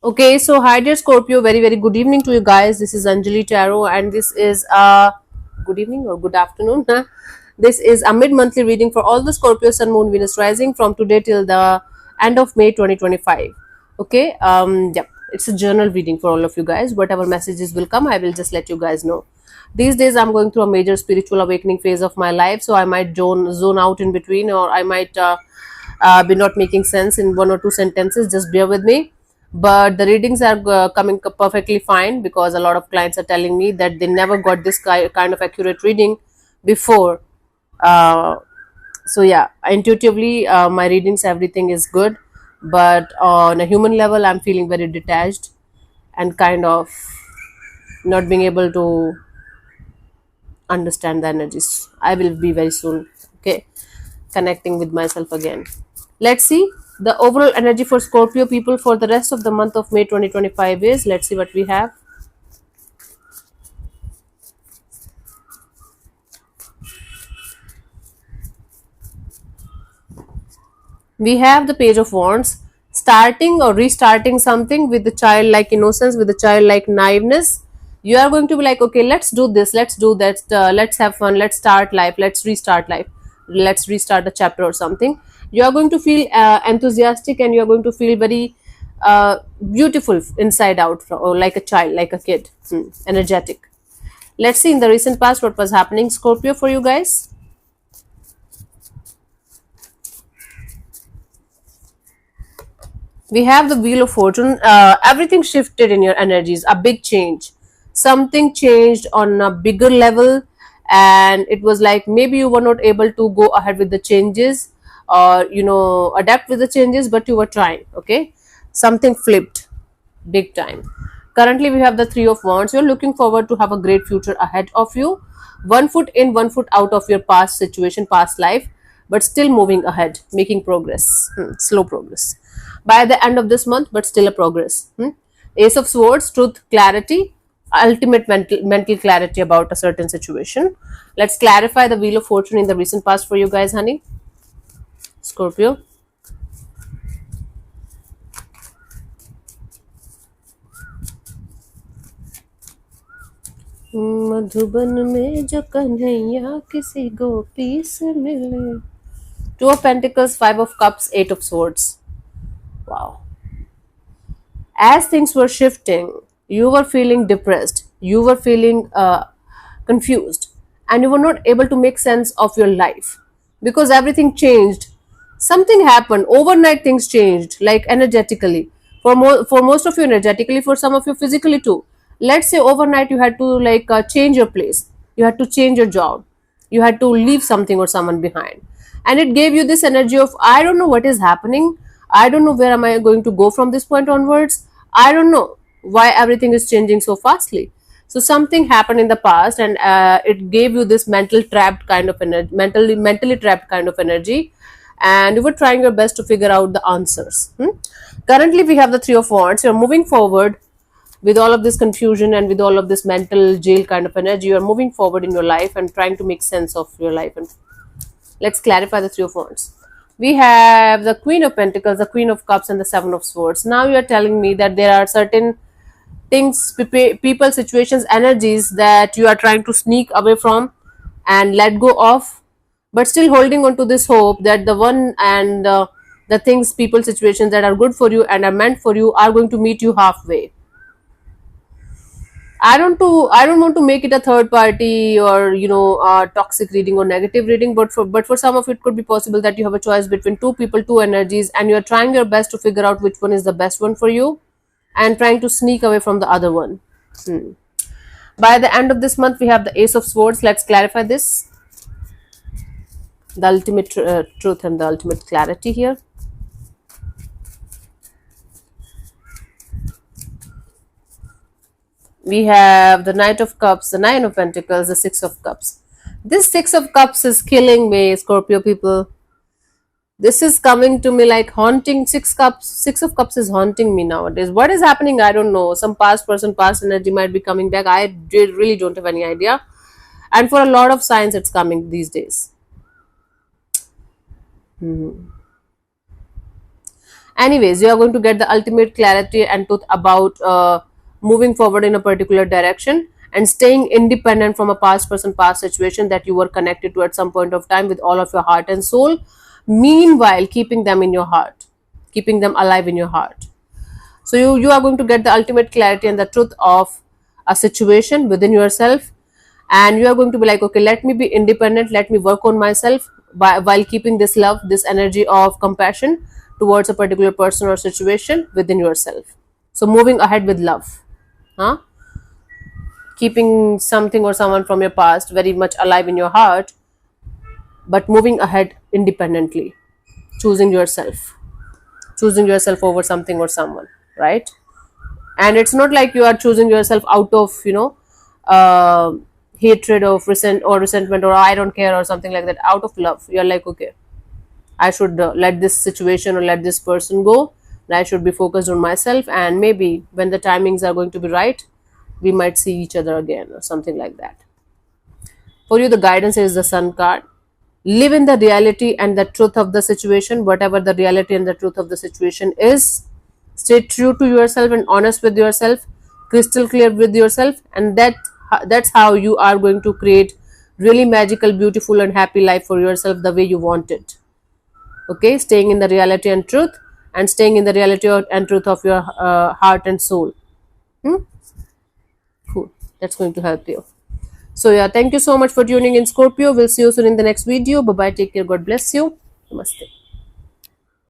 Okay, so hi dear Scorpio, very good evening to you guys. This is Anjali Tarot, and this is good evening or good afternoon. Huh? This is a mid-monthly reading for all the Scorpio Sun, Moon, Venus rising from today till the end of May 2025. Okay, yep, it's a journal reading for all of you guys. Whatever messages will come, I will just let you guys know. These days, I'm going through a major spiritual awakening phase of my life, so I might zone out in between, or I might be not making sense in one or two sentences. Just bear with me. But the readings are coming perfectly fine because a lot of clients are telling me that they never got this kind of accurate reading before. uh, so yeah, intuitively, my readings, everything is good, but on a human level I'm feeling very detached and kind of not being able to understand the energies. I will be very soon, okay, connecting with myself again. Let's see the overall energy for Scorpio people for the rest of the month of May 2025 is. Let's see what we have. We have the Page of Wands, starting or restarting something with the childlike innocence, with the childlike naiveness. You are going to be like, okay, let's do this, let's do that, let's have fun, let's start life, let's restart life, let's restart a chapter or something. You are going to feel enthusiastic, and you are going to feel very beautiful inside out, or like a child, like a kid, energetic. Let's see in the recent past what was happening, Scorpio, for you guys. We have the Wheel of Fortune. Everything shifted in your energies, a big change. Something changed on a bigger level, and it was like maybe you were not able to go ahead with the changes, or adapt with the changes, but you were trying. Okay, something flipped big time. Currently, we have the Three of Wands. You're looking forward to have a great future ahead of you. One foot in, one foot out of your past situation, past life, but still moving ahead, making progress. Slow progress. By the end of this month, but still a progress. Ace of Swords, truth, clarity, ultimate mental clarity about a certain situation. Let's clarify the Wheel of Fortune in the recent past for you guys, honey. Scorpio. Madhuban में जो कन्हैया किसी गोपी से मिले. Two of Pentacles, Five of Cups, Eight of Swords. Wow. As things were shifting, you were feeling depressed, you were feeling confused, and you were not able to make sense of your life because everything changed. Something happened overnight. Things changed, like energetically. For most of you, energetically. For some of you, physically too. Let's say overnight you had to like change your place. You had to change your job. You had to leave something or someone behind, and it gave you this energy of, I don't know what is happening. I don't know where am I going to go from this point onwards. I don't know why everything is changing so fastly. So something happened in the past, and it gave you this mental trapped kind of energy, mentally trapped kind of energy, and you were trying your best to figure out the answers. Currently, we have the Three of Wands. You're moving forward with all of this confusion and with all of this mental jail kind of energy. You're moving forward in your life and trying to make sense of your life. And let's clarify the Three of Wands. We have the Queen of Pentacles, the Queen of Cups, and the Seven of Swords. Now you're telling me that there are certain things, people, situations, energies that you are trying to sneak away from and let go of, but still holding on to this hope that the one and the things, people, situations that are good for you and are meant for you are going to meet you halfway. I don't want to make it a third party or a toxic reading or negative reading, but for some of it could be possible that you have a choice between two people, two energies, and you are trying your best to figure out which one is the best one for you and trying to sneak away from the other one. By the end of this month, we have the Ace of Swords. Let's clarify this. The ultimate truth and the ultimate clarity here. We have the Knight of Cups, the Nine of Pentacles, the Six of Cups. This Six of Cups is killing me, Scorpio people. This is coming to me like haunting. Six of Cups is haunting me nowadays. What is happening? I don't know. Some past person, past energy might be coming back. Really don't have any idea. And for a lot of signs, it's coming these days. Anyways, you are going to get the ultimate clarity and truth about moving forward in a particular direction and staying independent from a past person, past situation that you were connected to at some point of time with all of your heart and soul. Meanwhile, keeping them in your heart, keeping them alive in your heart. So you are going to get the ultimate clarity and the truth of a situation within yourself, and you are going to be like, okay, let me be independent, let me work on myself while keeping this love, this energy of compassion towards a particular person or situation within yourself. So moving ahead with love, huh? Keeping something or someone from your past very much alive in your heart, but moving ahead independently, choosing yourself, choosing yourself over something or someone, right? And it's not like you are choosing yourself out of, uh, hatred of resentment, or I don't care or something like that. Out of love, you're like, okay, I should let this situation or let this person go, and I should be focused on myself, and maybe when the timings are going to be right, we might see each other again or something like that. For you, the guidance is the Sun card. Live in the reality and the truth of the situation, whatever the reality and the truth of the situation is. Stay true to yourself and honest with yourself, crystal clear with yourself, and that's how you are going to create really magical, beautiful, and happy life for yourself the way you want it. Okay, staying in the reality and truth, and staying in the reality and truth of your heart and soul. Hmm? Cool. That's going to help you. So yeah, thank you so much for tuning in, Scorpio. We'll see you soon in the next video. Bye bye. Take care. God bless you. Namaste.